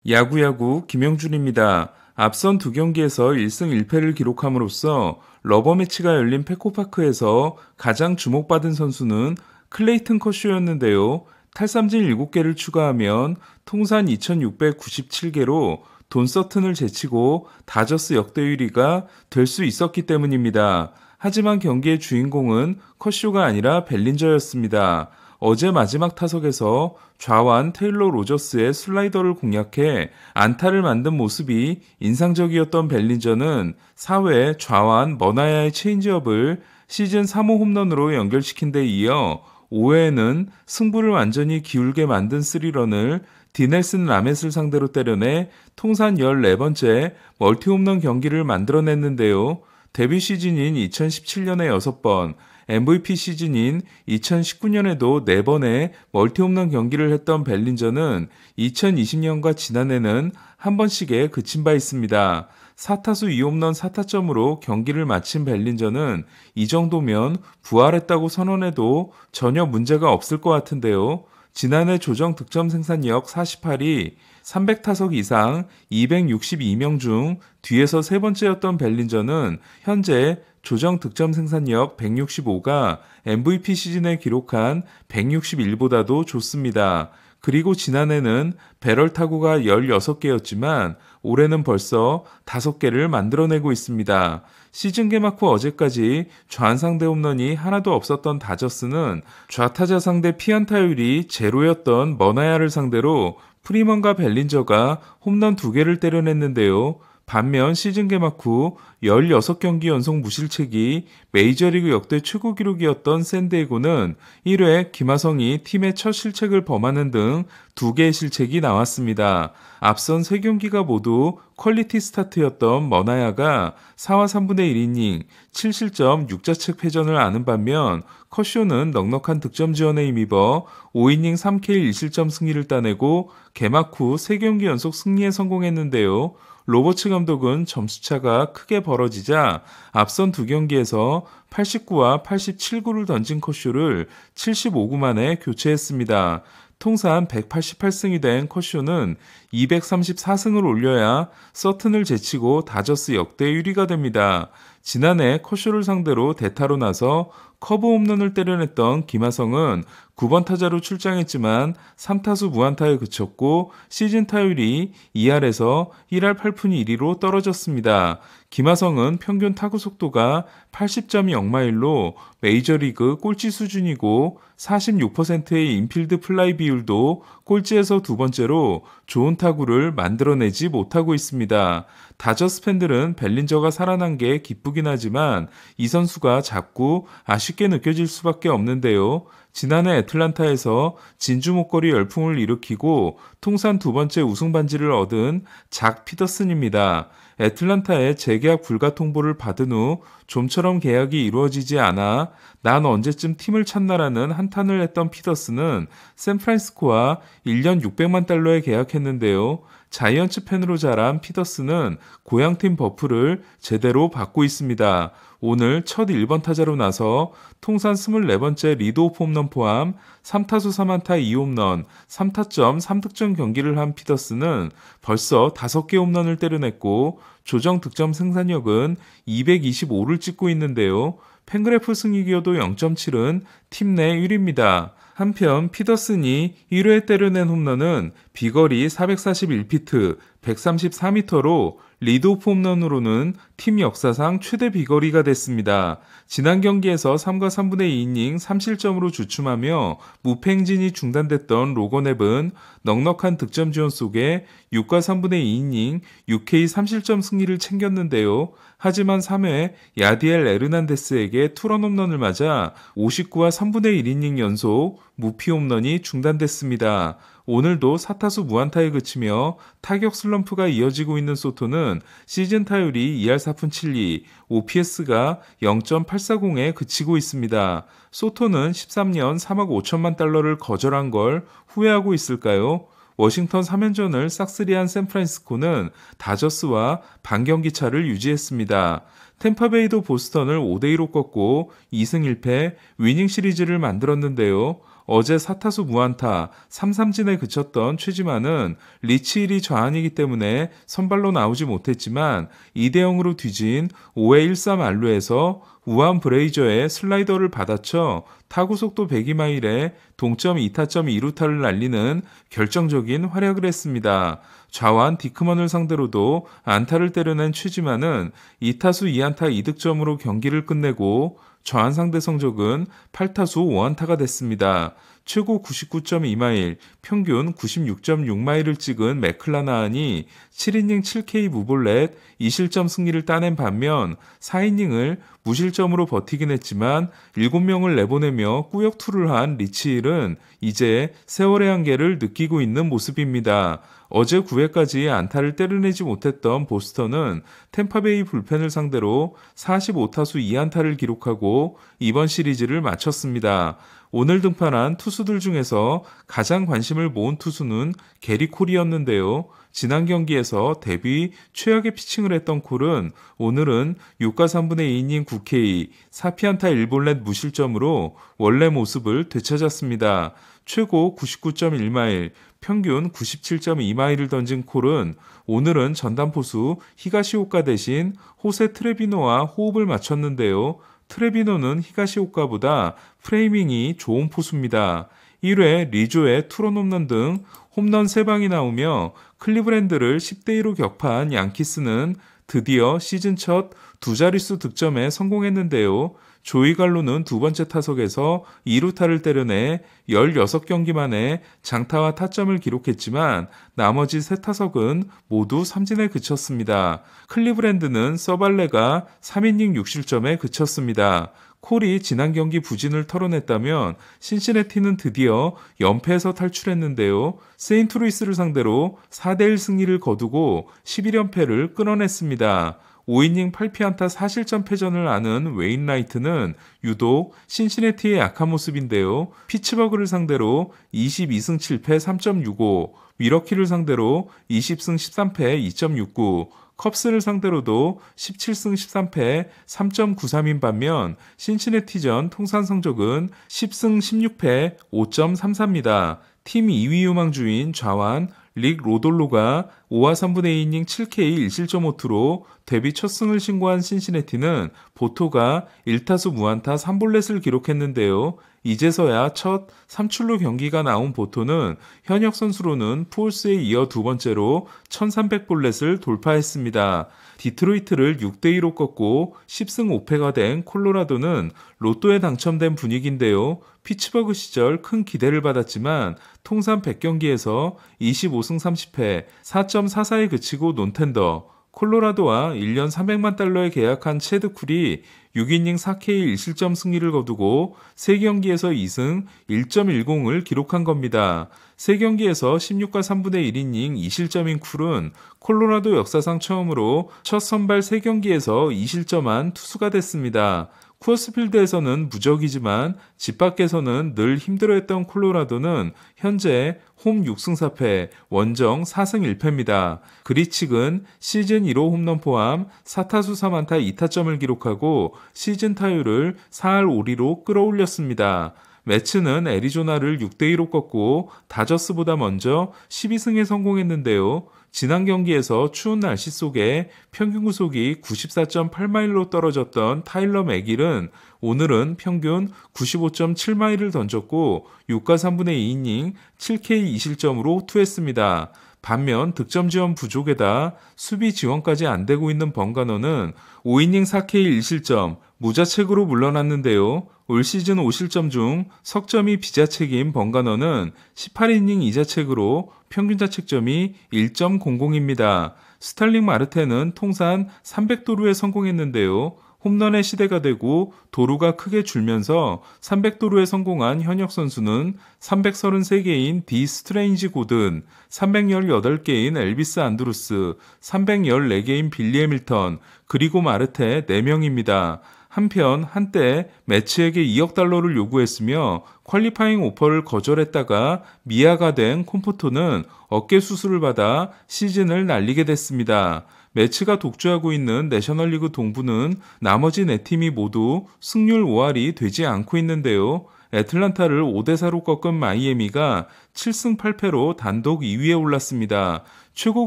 야구야구 김영준입니다. 앞선 두 경기에서 1승 1패를 기록함으로써 러버매치가 열린 페코파크에서 가장 주목받은 선수는 클레이튼 커쇼였는데요. 탈삼진 7개를 추가하면 통산 2697개로 돈 서튼을 제치고 다저스 역대 1위가 될 수 있었기 때문입니다. 하지만 경기의 주인공은 커쇼가 아니라 벨린저였습니다. 어제 마지막 타석에서 좌완 테일러 로저스의 슬라이더를 공략해 안타를 만든 모습이 인상적이었던 벨린저는 4회 좌완 머나야의 체인지업을 시즌 3호 홈런으로 연결시킨 데 이어 5회에는 승부를 완전히 기울게 만든 3런을 디넬슨 라멧을 상대로 때려내 통산 14번째 멀티 홈런 경기를 만들어냈는데요. 데뷔 시즌인 2017년에 6번, MVP 시즌인 2019년에도 4번의 멀티 홈런 경기를 했던 벨린저는 2020년과 지난해는 한 번씩에 그친 바 있습니다. 4타수 2홈런 4타점으로 경기를 마친 벨린저는 이 정도면 부활했다고 선언해도 전혀 문제가 없을 것 같은데요. 지난해 조정 득점 생산력 48위, 300타석 이상 262명 중 뒤에서 세 번째였던 벨린저는 현재 조정 득점 생산력 165가 MVP 시즌에 기록한 161보다도 좋습니다. 그리고 지난해는 배럴 타구가 16개였지만 올해는 벌써 5개를 만들어내고 있습니다. 시즌 개막 후 어제까지 좌안 상대 홈런이 하나도 없었던 다저스는 좌타자 상대 피안타율이 제로였던 머나야를 상대로 프리먼과 벨린저가 홈런 2개를 때려냈는데요. 반면 시즌 개막 후 16경기 연속 무실책이 메이저리그 역대 최고 기록이었던 샌디에고는 1회 김하성이 팀의 첫 실책을 범하는 등 2개의 실책이 나왔습니다. 앞선 3경기가 모두 퀄리티 스타트였던 머나야가 4와 3분의 1이닝 7실점 6자책 패전을 아는 반면 커쇼는 넉넉한 득점 지원에 힘입어 5이닝 3K 1실점 승리를 따내고 개막 후 3경기 연속 승리에 성공했는데요. 로버츠 감독은 점수차가 크게 벌어지자 앞선 두 경기에서 89와 87구를 던진 커쇼를 75구 만에 교체했습니다. 통산 188승이 된 커쇼는 234승을 올려야 서튼을 제치고 다저스 역대 1위가 됩니다. 지난해 커쇼를 상대로 대타로 나서 커브 홈런을 때려냈던 김하성은 9번 타자로 출장했지만 3타수 무안타에 그쳤고 시즌 타율이 2할에서 1할 8푼 1리로 떨어졌습니다. 김하성은 평균 타구 속도가 80.0마일로 메이저리그 꼴찌 수준이고 46%의 인필드 플라이 비율도 꼴찌에서 두 번째로 좋은 타구를 만들어내지 못하고 있습니다. 다저스 팬들은 벨린저가 살아난 게 기쁘긴 하지만 이 선수가 자꾸 아쉽게 느껴질 수밖에 없는데요. 지난해 애틀란타에서 진주 목걸이 열풍을 일으키고 통산 두 번째 우승 반지를 얻은 작 피더슨입니다. 애틀란타의 재계약 불가 통보를 받은 후 좀처럼 계약이 이루어지지 않아 난 언제쯤 팀을 찾나라는 한탄을 했던 피더슨은 샌프란시스코와 1년 600만 달러에 계약했는데요. 자이언츠 팬으로 자란 피더슨은 고향팀 버프를 제대로 받고 있습니다. 오늘 첫 1번 타자로 나서 통산 24번째 리드오프 홈런 포함 3타수 3안타 2홈런, 3타점 3득점 경기를 한 피더슨은 벌써 5개 홈런을 때려냈고 조정 득점 생산력은 225를 찍고 있는데요. 팬그래프 승리 기여도 0.7은 팀 내 1위입니다. 한편 피더슨이 1회에 때려낸 홈런은 비거리 441피트, 134m로 리드오프 홈런으로는 팀 역사상 최대 비거리가 됐습니다. 지난 경기에서 3과 3분의 2이닝 3실점으로 주춤하며 무패 행진이 중단됐던 로건 앱은 넉넉한 득점 지원 속에 6과 3분의 2이닝 6K 3실점 승리를 챙겼는데요. 하지만 3회 야디엘 에르난데스에게 투런 홈런을 맞아 59와 3분의 1이닝 연속 무피 홈런이 중단됐습니다. 오늘도 4타수 무안타에 그치며 타격 슬럼프가 이어지고 있는 소토는 시즌 타율이 2할 4푼 7리, OPS가 0.840에 그치고 있습니다. 소토는 13년 3억 5천만 달러를 거절한 걸 후회하고 있을까요? 워싱턴 3연전을 싹쓸이한 샌프란시스코는 다저스와 반경기 차를 유지했습니다. 템파베이도 보스턴을 5대2로 꺾고 2승 1패 위닝 시리즈를 만들었는데요. 어제 4타수 무안타 3삼진에 그쳤던 최지만은 리치 1이 좌안이기 때문에 선발로 나오지 못했지만 2대0으로 뒤진 5회 1사 만루에서 우한 브레이저의 슬라이더를 받아쳐 타구 속도 102마일에 동점 2타점 2루타를 날리는 결정적인 활약을 했습니다. 좌완 디크먼을 상대로도 안타를 때려낸 최지만은 2타수 2안타 2득점으로 경기를 끝내고 좌완 상대 성적은 8타수 5안타가 됐습니다. 최고 99.2마일, 평균 96.6마일을 찍은 맥클라나한이 7이닝 7K 무볼넷 2실점 승리를 따낸 반면 4이닝을 무실점으로 버티긴 했지만 7명을 내보내며 꾸역투를 한 리치힐은 이제 세월의 한계를 느끼고 있는 모습입니다. 어제 9회까지 안타를 때려내지 못했던 보스턴은 템파베이 불펜을 상대로 45타수 2안타를 기록하고 이번 시리즈를 마쳤습니다. 오늘 등판한 투수들 중에서 가장 관심을 모은 투수는 게리 콜이었는데요. 지난 경기에서 데뷔 최악의 피칭을 했던 콜은 오늘은 6과 3분의 2이닝 9K, 4피안타 1볼넷 무실점으로 원래 모습을 되찾았습니다. 최고 99.1마일, 평균 97.2마일을 던진 콜은 오늘은 전담포수 히가시오카 대신 호세 트레비노와 호흡을 맞췄는데요. 트레비노는 히가시오카보다 프레이밍이 좋은 포수입니다. 1회 리조의 투런 홈런 등 홈런 3방이 나오며 클리브랜드를 10대2로 격파한 양키스는 드디어 시즌 첫 두 자릿수 득점에 성공했는데요. 조이 갈로는 두 번째 타석에서 2루타를 때려내 16경기 만에 장타와 타점을 기록했지만 나머지 세 타석은 모두 삼진에 그쳤습니다. 클리브랜드는 서발레가 3이닝 6실점에 그쳤습니다. 콜이 지난 경기 부진을 털어냈다면 신시내티는 드디어 연패에서 탈출했는데요. 세인트루이스를 상대로 4대1 승리를 거두고 11연패를 끊어냈습니다. 5이닝 8피안타 4실점 패전을 아는 웨인 라이트는 유독 신시내티의 약한 모습인데요. 피츠버그를 상대로 22승 7패 3.65, 미러키를 상대로 20승 13패 2.69, 컵스를 상대로도 17승 13패 3.93인 반면 신시내티전 통산 성적은 10승 16패 5.34입니다. 팀 2위 유망주인 좌완 릭 로돌로가 5와 3분의 2이닝 7K 1실점5투로 데뷔 첫 승을 신고한 신시내티는 보토가 1타수 무안타 3볼넷을 기록했는데요. 이제서야 첫 3출루 경기가 나온 보토는 현역 선수로는 푸올스에 이어 두 번째로 1300볼넷을 돌파했습니다. 디트로이트를 6대2로 꺾고 10승 5패가 된 콜로라도는 로또에 당첨된 분위기인데요. 피츠버그 시절 큰 기대를 받았지만 통산 100경기에서 25승 30패 4.44에 그치고 논텐더. 콜로라도와 1년 300만 달러에 계약한 체드 쿨이 6이닝 4K 1실점 승리를 거두고 3경기에서 2승 1.10을 기록한 겁니다. 3경기에서 16과 3분의 1이닝 2실점인 쿨은 콜로라도 역사상 처음으로 첫 선발 3경기에서 2실점한 투수가 됐습니다. 쿠어스필드에서는 무적이지만 집 밖에서는 늘 힘들어했던 콜로라도는 현재 홈 6승 4패, 원정 4승 1패입니다. 그리칙은 시즌 1호 홈런 포함 4타수 3안타 2타점을 기록하고 시즌 타율을 4할 5리로 끌어올렸습니다. 매츠는 애리조나를 6대2로 꺾고 다저스보다 먼저 12승에 성공했는데요. 지난 경기에서 추운 날씨 속에 평균 구속이 94.8마일로 떨어졌던 타일러 맥길은 오늘은 평균 95.7마일을 던졌고 6과 3분의 2이닝 7K 2실점으로 호투했습니다. 반면 득점 지원 부족에다 수비 지원까지 안 되고 있는 번가너는 5이닝 4K 1실점, 무자책으로 물러났는데요. 올 시즌 5실점 중 석점이 비자책인 번가너는 18이닝 2자책으로 평균 자책점이 1.00입니다. 스탈링 마르테는 통산 300도루에 성공했는데요. 홈런의 시대가 되고 도루가 크게 줄면서 300도루에 성공한 현역 선수는 333개인 디 스트레인지 고든, 318개인 엘비스 안드루스, 314개인 빌리 해밀턴, 그리고 마르테 4명입니다. 한편 한때 매치에게 2억 달러를 요구했으며 퀄리파잉 오퍼를 거절했다가 미아가 된 콤포토는 어깨 수술을 받아 시즌을 날리게 됐습니다. 매치가 독주하고 있는 내셔널리그 동부는 나머지 4팀이 모두 승률 5할이 되지 않고 있는데요. 애틀란타를 5대4로 꺾은 마이애미가 7승 8패로 단독 2위에 올랐습니다. 최고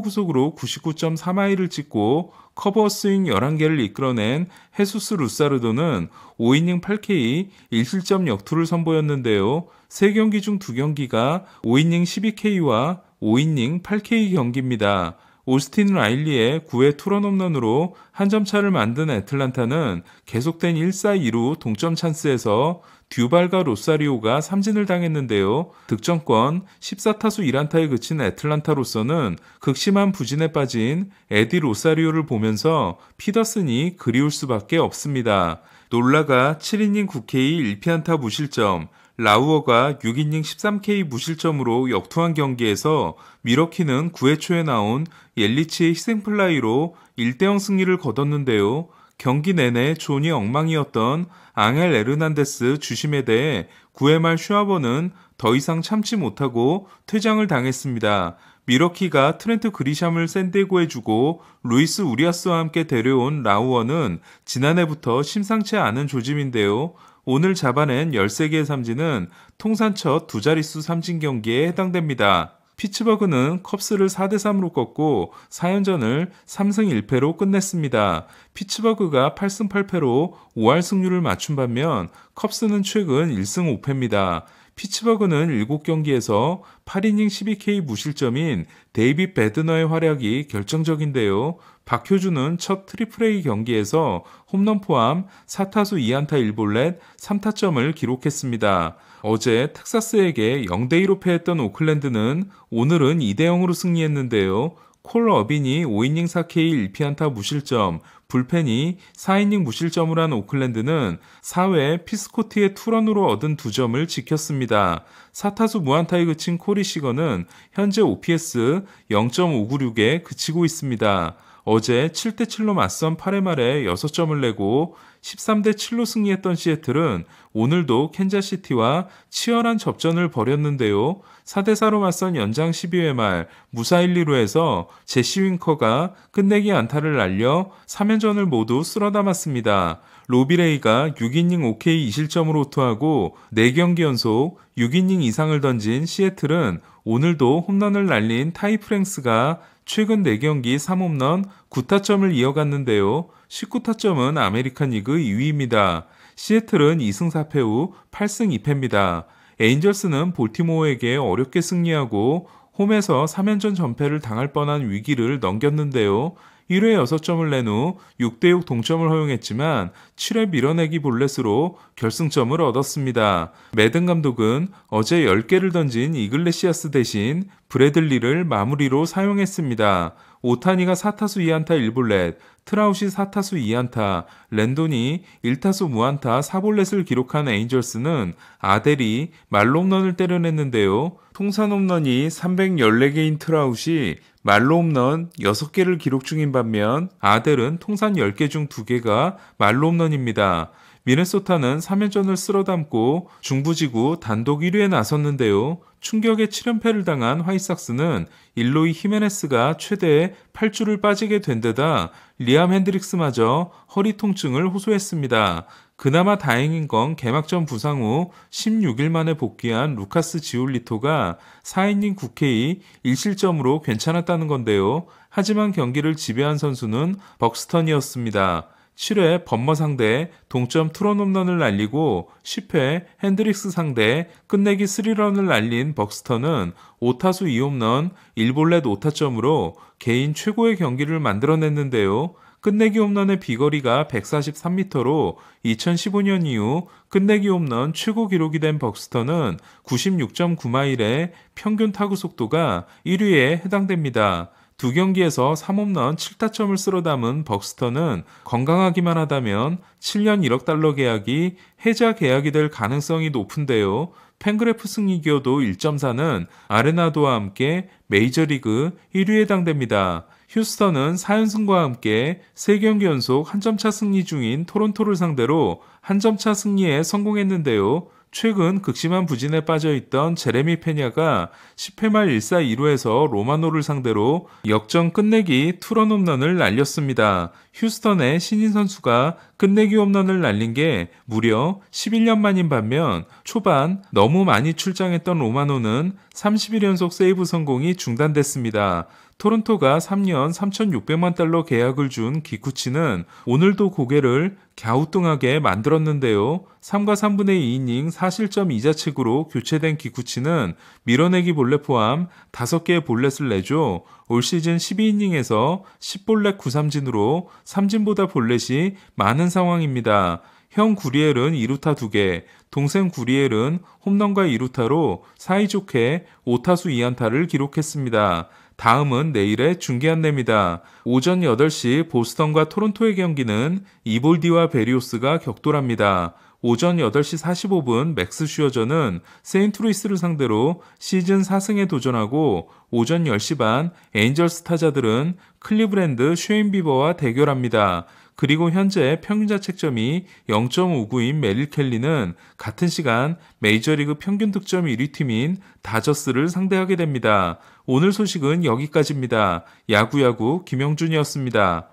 구속으로 99.4마일을 찍고 커버 스윙 11개를 이끌어낸 헤수스 루사르도는 5이닝 8K 1실점 역투를 선보였는데요. 3경기 중 2경기가 5이닝 12K와 5이닝 8K 경기입니다. 오스틴 라일리의 9회 투런 홈런으로 한 점 차를 만든 애틀란타는 계속된 1-4-2루 동점 찬스에서 듀발과 로사리오가 삼진을 당했는데요. 득점권 14타수 1안타에 그친 애틀란타로서는 극심한 부진에 빠진 에디 로사리오를 보면서 피더슨이 그리울 수밖에 없습니다. 놀라가 7이닝 9K 1피안타 무실점, 라우어가 6이닝 13K 무실점으로 역투한 경기에서 미러키는 9회 초에 나온 옐리치의 희생플라이로 1대0 승리를 거뒀는데요. 경기 내내 존이 엉망이었던 앙헬 에르난데스 주심에 대해 9회 말 슈아버는 더 이상 참지 못하고 퇴장을 당했습니다. 미러키가 트렌트 그리샴을 샌디에고에 주고 루이스 우리아스와 함께 데려온 라우어는 지난해부터 심상치 않은 조짐인데요. 오늘 잡아낸 13개의 삼진은 통산 첫 두 자릿수 삼진 경기에 해당됩니다. 피츠버그는 컵스를 4대3으로 꺾고 4연전을 3승 1패로 끝냈습니다. 피츠버그가 8승 8패로 5할 승률을 맞춘 반면 컵스는 최근 1승 5패입니다. 피츠버그는 7경기에서 8이닝 12K 무실점인 데이빗 베드너의 활약이 결정적인데요. 박효준은 첫 트리플A 경기에서 홈런 포함 4타수 2안타 1볼넷 3타점을 기록했습니다. 어제 텍사스에게 0대2로 패했던 오클랜드는 오늘은 2대0으로 승리했는데요. 콜 어빈이 5이닝 4K 1피안타 무실점, 불펜이 4이닝 무실점을 한 오클랜드는 4회 피스코티의 투런으로 얻은 2점을 지켰습니다. 4타수 무안타에 그친 코리 시거는 현재 OPS 0.596에 그치고 있습니다. 어제 7대7로 맞선 8회 말에 6점을 내고 13대7로 승리했던 시애틀은 오늘도 캔자시티와 치열한 접전을 벌였는데요. 4대4로 맞선 연장 12회 말 무사 1-2루에서 제시 윙커가 끝내기 안타를 날려 3연전을 모두 쓸어담았습니다. 로비레이가 6이닝 5K 2실점으로 호투하고 4경기 연속 6이닝 이상을 던진 시애틀은 오늘도 홈런을 날린 타이 프랭스가 최근 4경기 3홈런 9타점을 이어갔는데요. 19타점은 아메리칸 리그 2위입니다. 시애틀은 2승 4패 후 8승 2패입니다. 에인절스는 볼티모어에게 어렵게 승리하고 홈에서 3연전 전패를 당할 뻔한 위기를 넘겼는데요. 1회 6점을 낸 후 6대6 동점을 허용했지만 7회 밀어내기 볼넷으로 결승점을 얻었습니다. 매든 감독은 어제 10개를 던진 이글레시아스 대신 브래들리를 마무리로 사용했습니다. 오타니가 4타수 2안타 1볼넷, 트라웃이 4타수 2안타, 랜돈이 1타수 무안타 4볼넷을 기록한 에인절스는 아델이 말로 홈런을 때려냈는데요. 통산 홈런이 314개인 트라웃이 말로 홈런 6개를 기록 중인 반면 아델은 통산 10개 중 2개가 말로 홈런입니다. 미네소타는 3연전을 쓸어담고 중부지구 단독 1위에 나섰는데요. 충격의 7연패를 당한 화이삭스는 일로이 히메네스가 최대 8주를 빠지게 된 데다 리암 핸드릭스마저 허리 통증을 호소했습니다. 그나마 다행인 건 개막전 부상 후 16일 만에 복귀한 루카스 지올리토가 4이닝 9K 1실점으로 괜찮았다는 건데요. 하지만 경기를 지배한 선수는 벅스턴이었습니다. 7회 범머 상대 동점 투런 홈런을 날리고 10회 핸드릭스 상대 끝내기 3런을 날린 벅스턴은 5타수 2홈런 1볼넷 5타점으로 개인 최고의 경기를 만들어냈는데요. 끝내기 홈런의 비거리가 143m로 2015년 이후 끝내기 홈런 최고 기록이 된 벅스턴은 96.9마일의 평균 타구 속도가 1위에 해당됩니다. 2경기에서 3홈런 7타점을 쓸어 담은 벅스턴은 건강하기만 하다면 7년 1억 달러 계약이 해자 계약이 될 가능성이 높은데요. 팬그래프 승리기여도 1.4는 아레나도와 함께 메이저리그 1위에 해당됩니다. 휴스턴은 4연승과 함께 3경기 연속 한 점차 승리 중인 토론토를 상대로 한 점차 승리에 성공했는데요. 최근 극심한 부진에 빠져있던 제레미 페냐가 10회 말 1사 2루에서 로마노를 상대로 역전 끝내기 투런 홈런을 날렸습니다. 휴스턴의 신인 선수가 끝내기 홈런을 날린 게 무려 11년 만인 반면 초반 너무 많이 출장했던 로마노는 30일 연속 세이브 성공이 중단됐습니다. 토론토가 3년 3,600만 달러 계약을 준 기쿠치는 오늘도 고개를 갸우뚱하게 만들었는데요. 3과 3분의 2이닝 4실점 2자책으로 교체된 기쿠치는 밀어내기 볼넷 포함 5개의 볼넷을 내줘 올 시즌 12이닝에서 10볼넷 9삼진으로 삼진보다 볼넷이 많은 상황입니다. 형 구리엘은 2루타 2개, 동생 구리엘은 홈런과 2루타로 사이좋게 5타수 2안타를 기록했습니다. 다음은 내일의 중계 안내입니다. 오전 8시 보스턴과 토론토의 경기는 이볼디와 베리오스가 격돌합니다. 오전 8시 45분 맥스 슈어저는 세인트루이스를 상대로 시즌 4승에 도전하고 오전 10시 반 에인절스 타자들은 클리브랜드 쉐인 비버와 대결합니다. 그리고 현재 평균자책점이 0.59인 메릴 켈리는 같은 시간 메이저리그 평균 득점 1위 팀인 다저스를 상대하게 됩니다. 오늘 소식은 여기까지입니다. 야구야구 김영준이었습니다.